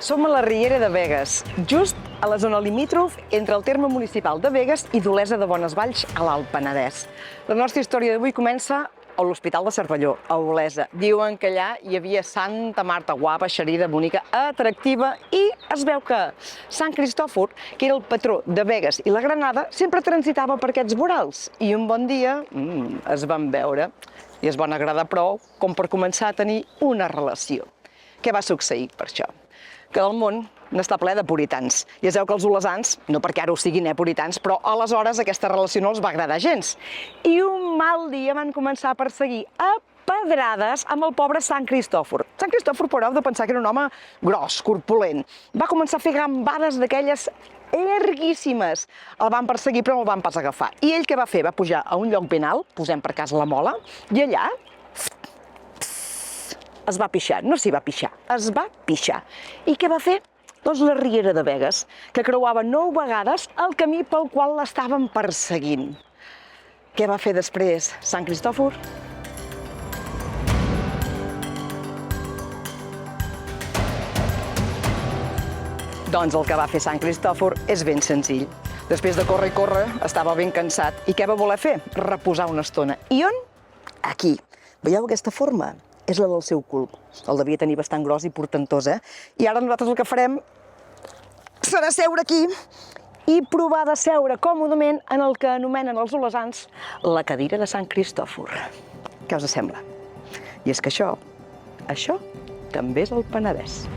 Som a la Riera de Begues, just a la zona limítrof entre el terme municipal de Begues i d'Olesa de Bonesvalls, a l'Alt Penedès. La nostra història d'avui comença a l'Hospital de Cervelló, a Olesa. Diuen que allà hi havia Santa Marta guapa, xerida, bonica, atractiva, i es veu que Sant Cristòfor, que era el patró de Begues i la Granada, sempre transitava per aquests vorals. I un bon dia es van veure i es van agradar prou com per començar a tenir una relació. Què va succeir per això? Que el món n'està ple de puritans. Ja sabeu que els olesans, no perquè ara ho siguin puritans, però aleshores aquesta relació no els va agradar gens. I un mal dia van començar a perseguir a pedrades amb el pobre Sant Cristòfor. Sant Cristòfor, però, heu de pensar que era un home gros, corpulent. Va començar a fer gambades d'aquelles llarguíssimes. El van perseguir però no el van pas agafar. I ell què va fer? Va pujar a un lloc ben alt, posem per cas la Mola, i allà es va pixar, no s'hi va pixar, es va pixar. I què va fer? Doncs la Riera de Begues, que creuava 9 vegades el camí pel qual l'estaven perseguint. Què va fer després Sant Cristòfor? Doncs el que va fer Sant Cristòfor és ben senzill. Després de córrer i córrer, estava ben cansat. I què va voler fer? Reposar una estona. I on? Aquí. Veieu aquesta forma? És la del seu cul. El devia tenir bastant gros i portantós, I ara nosaltres el que farem serà seure aquí i provar de seure còmodament en el que anomenen els olesans la cadira de Sant Cristòfor. Què us sembla? I és que això també és el Penedès.